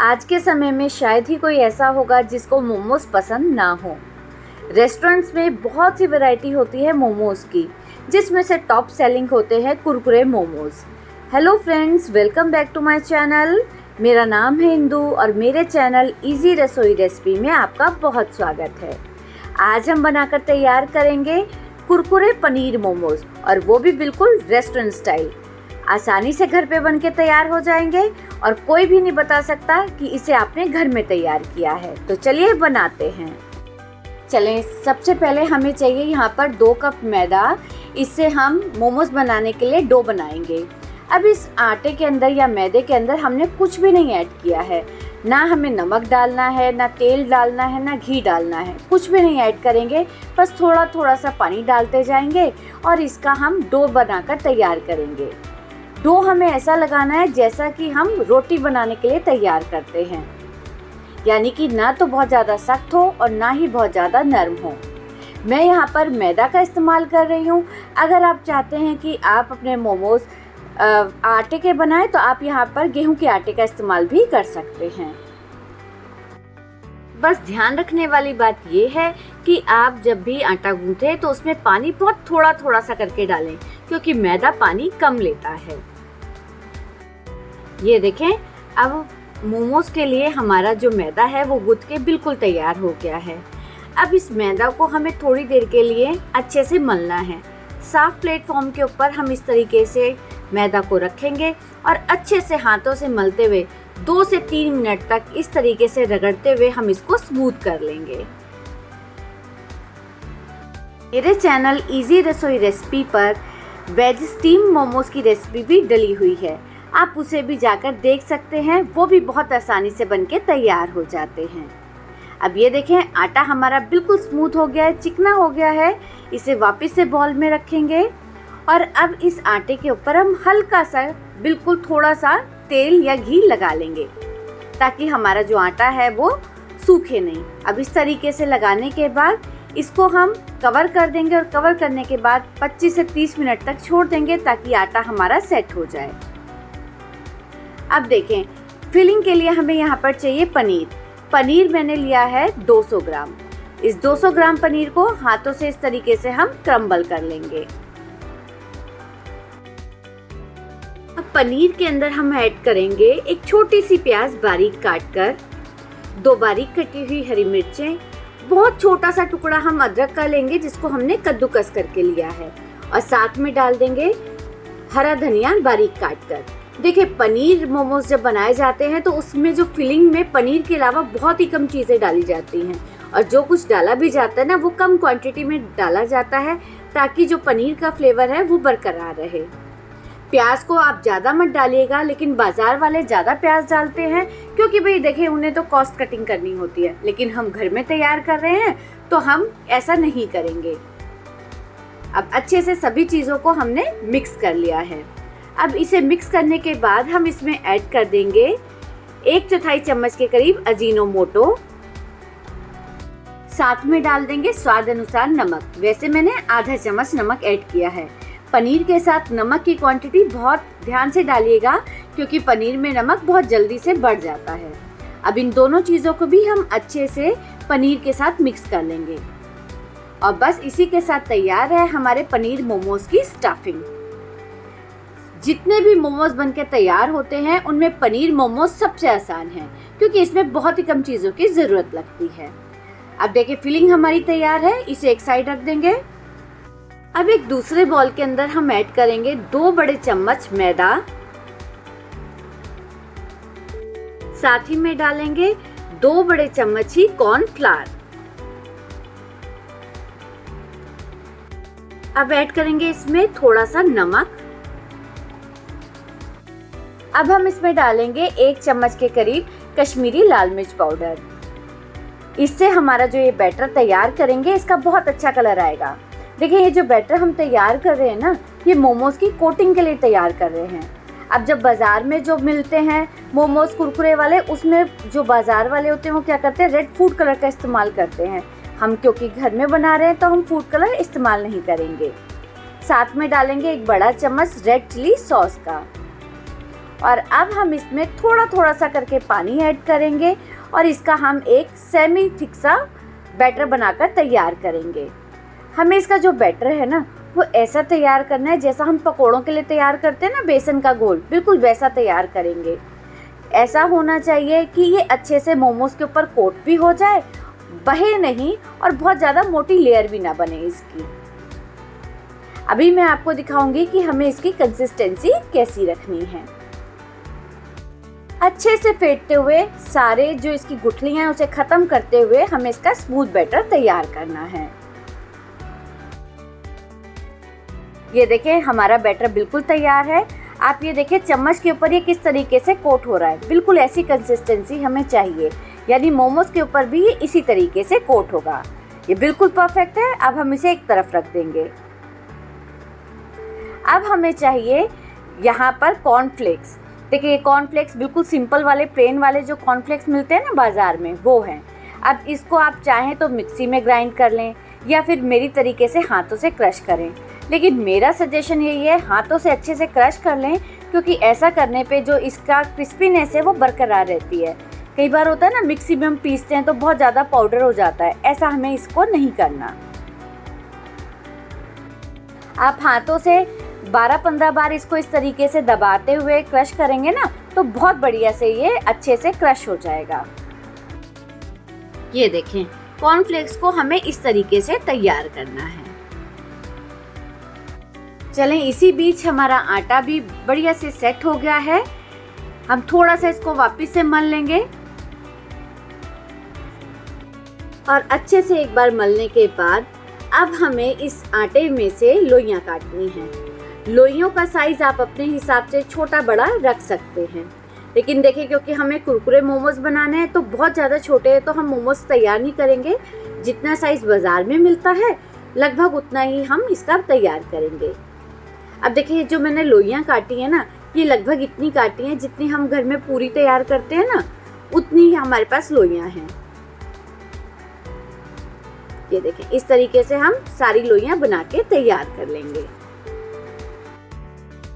आज के समय में शायद ही कोई ऐसा होगा जिसको मोमोज पसंद ना हो। रेस्टोरेंट्स में बहुत सी वैरायटी होती है मोमोज़ की, जिसमें से टॉप सेलिंग होते हैं Kurkure momos. Hello friends, welcome back to my channel. मेरा नाम है इंदु और मेरे चैनल इजी रसोई रेसिपी में आपका बहुत स्वागत है। आज हम बनाकर तैयार करेंगे कुरकुरे पनीर मोमोज़, और वो भी बिल्कुल रेस्टोरेंट स्टाइल। आसानी से घर पे बन के तैयार हो जाएंगे और कोई भी नहीं बता सकता कि इसे आपने घर में तैयार किया है। तो चलिए बनाते हैं। चलें, सबसे पहले हमें चाहिए यहाँ पर 2 कप मैदा। इससे हम मोमोज बनाने के लिए डो बनाएंगे। अब इस आटे के अंदर या मैदे के अंदर हमने कुछ भी नहीं ऐड किया है। ना हमें नमक डालना है, ना तेल डालना है, ना घी डालना है, कुछ भी नहीं ऐड करेंगे। बस थोड़ा थोड़ा सा पानी डालते जाएंगे और इसका हम डो बनाकर तैयार करेंगे। डो हमें ऐसा लगाना है जैसा कि हम रोटी बनाने के लिए तैयार करते हैं, यानी कि ना तो बहुत ज़्यादा सख्त हो और ना ही बहुत ज़्यादा नरम हो। मैं यहाँ पर मैदा का इस्तेमाल कर रही हूँ। अगर आप चाहते हैं कि आप अपने मोमोज आटे के बनाएं तो आप यहाँ पर गेहूं के आटे का इस्तेमाल भी कर सकते हैं। बस ध्यान रखने वाली बात ये है कि आप जब भी आटा गूंथें तो उसमें पानी बहुत थोड़ा थोड़ा सा करके डालें, क्योंकि मैदा पानी कम लेता है। ये देखें, अब मोमोज के लिए हमारा जो मैदा है वो गूंथ के बिल्कुल तैयार हो गया है। अब इस मैदा को हमें थोड़ी देर के लिए अच्छे से मलना है। साफ प्लेटफॉर्म के ऊपर हम इस तरीके से मैदा को रखेंगे और अच्छे से हाथों से मलते हुए 2 से 3 मिनट तक इस तरीके से रगड़ते हुए हम इसको स्मूथ कर लेंगे। मेरे चैनल इजी रसोई रेसिपी पर वेज स्टीम मोमोज की रेसिपी भी डली हुई है, आप उसे भी जाकर देख सकते हैं। वो भी बहुत आसानी से बनके तैयार हो जाते हैं। अब ये देखें, आटा हमारा बिल्कुल स्मूथ हो गया है, चिकना हो गया है। इसे वापस से बॉल में रखेंगे और अब इस आटे के ऊपर हम हल्का सा, बिल्कुल थोड़ा सा तेल या घी लगा लेंगे, ताकि हमारा जो आटा है वो सूखे नहीं। अब इस तरीके से लगाने के बाद इसको हम कवर कर देंगे और कवर करने के बाद 25 से 30 मिनट तक छोड़ देंगे, ताकि आटा हमारा सेट हो जाए। अब देखें, फिलिंग के लिए हमें यहाँ पर चाहिए पनीर। पनीर मैंने लिया है 200 ग्राम। इस 200 ग्राम पनीर को हाथों से इस तरीके से हम क्रम्बल कर लेंगे। अब पनीर के अंदर हम ऐड करेंगे एक छोटी सी प्याज बारीक काट कर, 2 बारीक कटी हुई हरी मिर्चें, बहुत छोटा सा टुकड़ा हम अदरक का लेंगे जिसको हमने कद्दूकस करके लिया है, और साथ में डाल देंगे हरा धनिया बारीक काट कर। देखिए, पनीर मोमोज जब बनाए जाते हैं तो उसमें जो फिलिंग में पनीर के अलावा बहुत ही कम चीज़ें डाली जाती हैं, और जो कुछ डाला भी जाता है ना वो कम क्वांटिटी में डाला जाता है, ताकि जो पनीर का फ्लेवर है वो बरकरार रहे। प्याज को आप ज़्यादा मत डालिएगा, लेकिन बाज़ार वाले ज़्यादा प्याज डालते हैं, क्योंकि भाई देखिए उन्हें तो कॉस्ट कटिंग करनी होती है, लेकिन हम घर में तैयार कर रहे हैं तो हम ऐसा नहीं करेंगे। अब अच्छे से सभी चीज़ों को हमने मिक्स कर लिया है। अब इसे मिक्स करने के बाद हम इसमें ऐड कर देंगे 1/4 चम्मच के करीब अजीनोमोटो। साथ में डाल देंगे स्वाद अनुसार नमक। वैसे मैंने आधा चम्मच नमक ऐड किया है। पनीर के साथ नमक की क्वांटिटी बहुत ध्यान से डालिएगा, क्योंकि पनीर में नमक बहुत जल्दी से बढ़ जाता है। अब इन दोनों चीज़ों को भी हम अच्छे से पनीर के साथ मिक्स कर लेंगे, और बस इसी के साथ तैयार है हमारे पनीर मोमोज की स्टफिंग। जितने भी मोमोज बनके तैयार होते हैं उनमें पनीर मोमोज सबसे आसान है, क्योंकि इसमें बहुत ही कम चीज़ों की ज़रूरत लगती है। अब देखिए, फिलिंग हमारी तैयार है, इसे एक साइड रख देंगे। अब एक दूसरे बॉल के अंदर हम ऐड करेंगे 2 बड़े चम्मच मैदा, साथ ही में डालेंगे 2 बड़े चम्मच ही कॉर्नफ्लावर। अब ऐड करेंगे इसमें थोड़ा सा नमक। अब हम इसमें डालेंगे 1 चम्मच के करीब कश्मीरी लाल मिर्च पाउडर। इससे हमारा जो ये बैटर तैयार करेंगे इसका बहुत अच्छा कलर आएगा। देखिए, ये जो बैटर हम तैयार कर रहे हैं ना, ये मोमोज की कोटिंग के लिए तैयार कर रहे हैं। अब जब बाज़ार में जो मिलते हैं मोमोज कुरकुरे वाले, उसमें जो बाज़ार वाले होते हैं वो क्या करते हैं, रेड फूड कलर का इस्तेमाल करते हैं। हम क्योंकि घर में बना रहे हैं तो हम फूड कलर इस्तेमाल नहीं करेंगे। साथ में डालेंगे 1 बड़ा चम्मच रेड चिली सॉस का, और अब हम इसमें थोड़ा थोड़ा सा करके पानी ऐड करेंगे और इसका हम एक सेमी थिक सा बैटर बनाकर तैयार करेंगे। हमें इसका जो बैटर है ना वो ऐसा तैयार करना है जैसा हम पकोड़ों के लिए तैयार करते हैं ना बेसन का घोल, बिल्कुल वैसा तैयार करेंगे। ऐसा होना चाहिए कि ये अच्छे से मोमोज के ऊपर कोट भी हो जाए, बहे नहीं और बहुत ज़्यादा मोटी लेयर भी ना बने इसकी। अभी मैं आपको दिखाऊंगी कि हमें इसकी कंसिस्टेंसी कैसी रखनी है। अच्छे से फेंटते हुए सारे जो इसकी गुठलियां हैं उसे खत्म करते हुए हमें इसका स्मूथ बैटर तैयार करना है। ये देखिए हमारा बैटर बिल्कुल तैयार है। आप ये देखिए चम्मच के ऊपर ये किस तरीके से कोट हो रहा है, बिल्कुल ऐसी कंसिस्टेंसी हमें चाहिए, यानी मोमोज के ऊपर भी ये इसी तरीके से कोट होगा। ये बिल्कुल परफेक्ट है। अब हम इसे एक तरफ रख देंगे। अब हमें चाहिए यहाँ पर कॉर्नफ्लेक्स। देखिए कॉर्नफ्लेक्स बिल्कुल सिंपल वाले प्लेन वाले जो कॉर्नफ्लेक्स मिलते हैं ना बाज़ार में, वो हैं। अब इसको आप चाहें तो मिक्सी में ग्राइंड कर लें या फिर मेरी तरीके से हाथों से क्रश करें, लेकिन मेरा सजेशन यही है हाथों से अच्छे से क्रश कर लें, क्योंकि ऐसा करने पे जो इसका क्रिस्पीनेस है वो बरकरार रहती है। कई बार होता है ना मिक्सी में हम पीसते हैं तो बहुत ज़्यादा पाउडर हो जाता है, ऐसा हमें इसको नहीं करना। आप हाथों से 12-15 बार इसको इस तरीके से दबाते हुए क्रश करेंगे ना तो बहुत बढ़िया से ये अच्छे से क्रश हो जाएगा। ये देखें कॉर्नफ्लेक्स को हमें इस तरीके से तैयार करना है। चलें इसी बीच हमारा आटा भी बढ़िया से सेट हो गया है। हम थोड़ा सा इसको वापस से मल लेंगे और अच्छे से एक बार मलने के बाद अब हमें इस आटे में से लोइयां काटनी हैं। लोइयों का साइज आप अपने हिसाब से छोटा बड़ा रख सकते हैं, लेकिन देखिए क्योंकि हमें कुरकुरे मोमोज बनाने हैं तो बहुत ज़्यादा छोटे हैं तो हम मोमोज तैयार नहीं करेंगे। जितना साइज बाज़ार में मिलता है लगभग उतना ही हम इसका तैयार करेंगे। अब देखिए जो मैंने लोइयां काटी है ना, ये लगभग इतनी काटी हैं जितनी हम घर में पूरी तैयार करते हैं ना, उतनी ही हमारे पास लोइयां हैं। ये देखें इस तरीके से हम सारी लोइयां बना के तैयार कर लेंगे।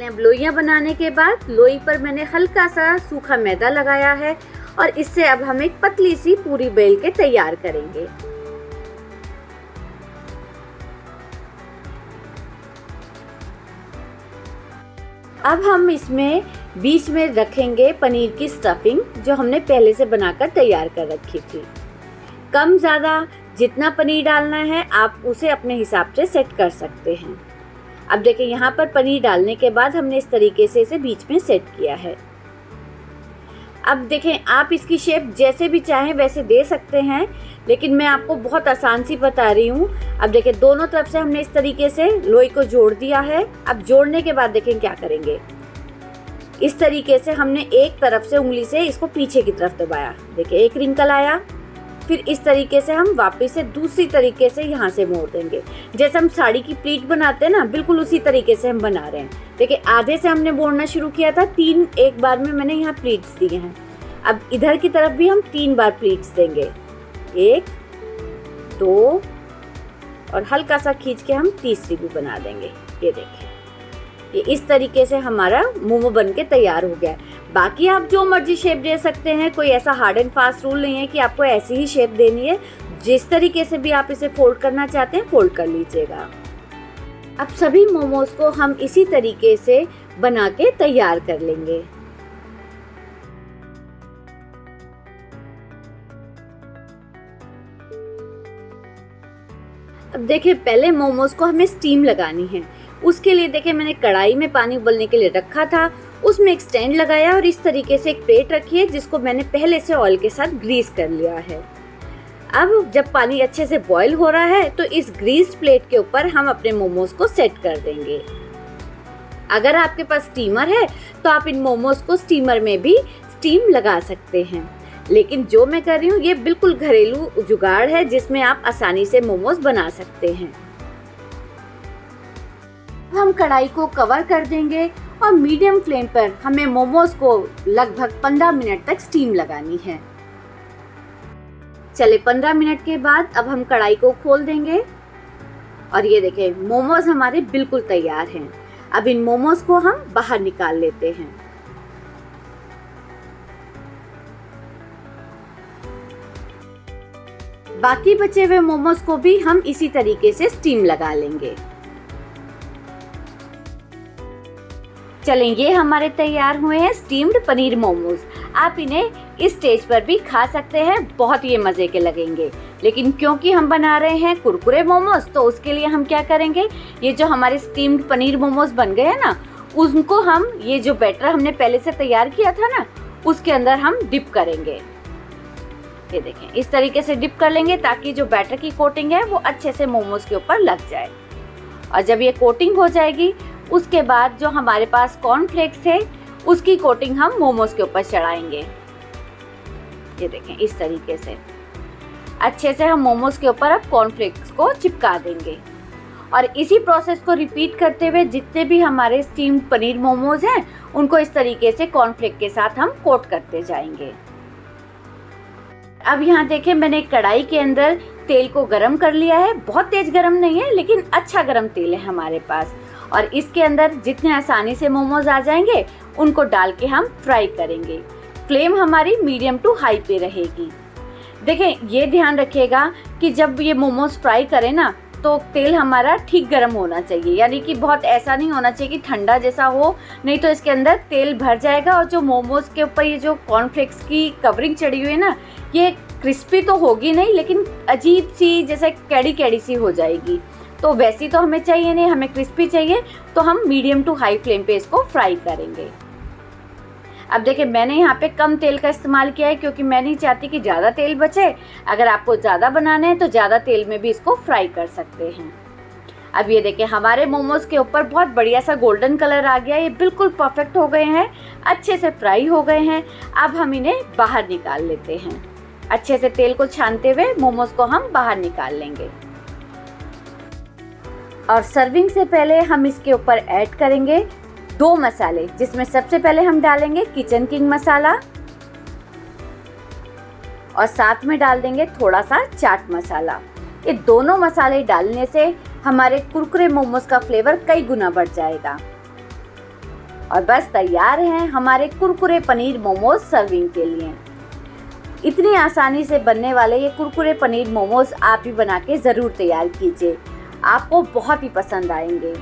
अब लोइयां बनाने के बाद लोई पर मैंने हल्का सा सूखा मैदा लगाया है और इससे अब हम एक पतली सी पूरी बेल के तैयार करेंगे। अब हम इसमें बीच में रखेंगे पनीर की स्टफिंग जो हमने पहले से बनाकर तैयार कर रखी थी। कम ज़्यादा जितना पनीर डालना है आप उसे अपने हिसाब से सेट कर सकते हैं। अब देखिए यहाँ पर पनीर डालने के बाद हमने इस तरीके से इसे बीच में सेट किया है। अब देखें आप इसकी शेप जैसे भी चाहें वैसे दे सकते हैं, लेकिन मैं आपको बहुत आसान सी बता रही हूँ। अब देखें दोनों तरफ से हमने इस तरीके से लोई को जोड़ दिया है। अब जोड़ने के बाद देखें क्या करेंगे, इस तरीके से हमने एक तरफ से उंगली से इसको पीछे की तरफ दबाया, देखिए एक रिंकल आया, फिर इस तरीके से हम वापस से दूसरी तरीके से यहाँ से मोड़ देंगे। जैसे हम साड़ी की प्लीट बनाते हैं ना, बिल्कुल उसी तरीके से हम बना रहे हैं। देखिए आधे से हमने मोड़ना शुरू किया था, 3 एक बार में मैंने यहाँ प्लीट्स दिए हैं। अब इधर की तरफ भी हम 3 बार प्लीट्स देंगे, 1 2 और हल्का सा खींच के हम तीसरी भी बना देंगे। ये देखिए ये इस तरीके से हमारा मोमो बन के तैयार हो गया है। बाकी आप जो मर्जी शेप दे सकते हैं, कोई ऐसा हार्ड एंड फास्ट रूल नहीं है कि आपको ऐसी ही शेप देनी है। जिस तरीके से भी आप इसे फोल्ड करना चाहते हैं फोल्ड कर लीजिएगा। अब सभी मोमोज को हम इसी तरीके से बना के तैयार कर लेंगे। अब देखिए पहले मोमोज को हमें स्टीम लगानी है। उसके लिए देखिए मैंने कढ़ाई में पानी उबलने के लिए रखा था, उसमें एक स्टैंड लगाया और इस तरीके से एक प्लेट रखी है जिसको मैंने पहले से ऑयल के साथ ग्रीस कर लिया है। अब जब पानी अच्छे से बॉईल हो रहा है तो इस ग्रीस्ड प्लेट के ऊपर हम अपने मोमोज को सेट कर देंगे। अगर आपके पास स्टीमर है तो आप इन मोमोज को स्टीमर में भी स्टीम लगा सकते हैं, लेकिन जो मैं कर रही हूँ ये बिल्कुल घरेलू जुगाड़ है जिसमें आप आसानी से मोमोज बना सकते हैं। हम कढ़ाई को कवर कर देंगे और मीडियम फ्लेम पर हमें मोमोज को लगभग 15 मिनट तक स्टीम लगानी है। चले 15 मिनट के बाद अब हम कढ़ाई को खोल देंगे और ये देखें मोमोज हमारे बिल्कुल तैयार हैं। अब इन मोमोज को हम बाहर निकाल लेते हैं। बाकी बचे हुए मोमोज को भी हम इसी तरीके से स्टीम लगा लेंगे। चलें, ये हमारे तैयार हुए हैं स्टीम्ड पनीर मोमोज। आप इन्हें इस स्टेज पर भी खा सकते हैं, बहुत ये मज़े के लगेंगे। लेकिन क्योंकि हम बना रहे हैं कुरकुरे मोमोज, तो उसके लिए हम क्या करेंगे, ये जो हमारे स्टीम्ड पनीर मोमोज बन गए हैं ना, उनको हम ये जो बैटर हमने पहले से तैयार किया था ना, उसके अंदर हम डिप करेंगे। ये देखें, इस तरीके से डिप कर लेंगे ताकि जो बैटर की कोटिंग है वो अच्छे से मोमोज के ऊपर लग जाए। और जब ये कोटिंग हो जाएगी, उसके बाद जो हमारे पास कॉर्नफ्लेक्स थे उसकी कोटिंग हम मोमोज के ऊपर चढ़ाएंगे। ये देखें, इस तरीके से अच्छे से हम मोमोज के ऊपर अब कॉर्नफ्लेक्स को चिपका देंगे। और इसी प्रोसेस को रिपीट करते हुए जितने भी हमारे स्टीम्ड पनीर मोमोज हैं उनको इस तरीके से कॉर्नफ्लेक्स के साथ हम कोट करते जाएंगे। अब यहाँ देखें, मैंने कढ़ाई के अंदर तेल को गरम कर लिया है। बहुत तेज गरम नहीं है, लेकिन अच्छा गरम तेल है हमारे पास। और इसके अंदर जितने आसानी से मोमोज आ जाएंगे उनको डाल के हम फ्राई करेंगे। फ्लेम हमारी मीडियम टू हाई पे रहेगी। देखें, ये ध्यान रखिएगा कि जब ये मोमोज फ्राई करें ना, तो तेल हमारा ठीक गर्म होना चाहिए, यानी कि बहुत ऐसा नहीं होना चाहिए कि ठंडा जैसा हो, नहीं तो इसके अंदर तेल भर जाएगा और जो मोमोज के ऊपर ये जो कॉर्नफ्लेक्स की कवरिंग चढ़ी हुई है ना, ये क्रिस्पी तो होगी नहीं, लेकिन अजीब सी जैसे कैड़ी कैड़ी सी हो जाएगी। तो वैसी तो हमें चाहिए नहीं, हमें क्रिस्पी चाहिए, तो हम मीडियम टू हाई फ्लेम पे इसको फ्राई करेंगे। अब देखिए, मैंने यहाँ पे कम तेल का इस्तेमाल किया है क्योंकि मैं नहीं चाहती कि ज़्यादा तेल बचे। अगर आपको ज़्यादा बनाना है तो ज़्यादा तेल में भी इसको फ्राई कर सकते हैं। अब ये देखिए, हमारे मोमोज के ऊपर बहुत बढ़िया सा गोल्डन कलर आ गया। ये बिल्कुल परफेक्ट हो गए हैं, अच्छे से फ्राई हो गए हैं। अब हम इन्हें बाहर निकाल लेते हैं। अच्छे से तेल को छानते हुए मोमोज को हम बाहर निकाल लेंगे। और सर्विंग से पहले हम इसके ऊपर ऐड करेंगे 2 मसाले, जिसमें सबसे पहले हम डालेंगे किचन किंग मसाला और साथ में डाल देंगे थोड़ा सा चाट मसाला। ये दोनों मसाले डालने से हमारे कुरकुरे मोमोज का फ्लेवर कई गुना बढ़ जाएगा। और बस तैयार हैं हमारे कुरकुरे पनीर मोमोज सर्विंग के लिए। इतनी आसानी से बनने वाले ये कुरकुरे पनीर मोमोज आप भी बना के ज़रूर तैयार कीजिए, आपको बहुत ही पसंद आएंगे।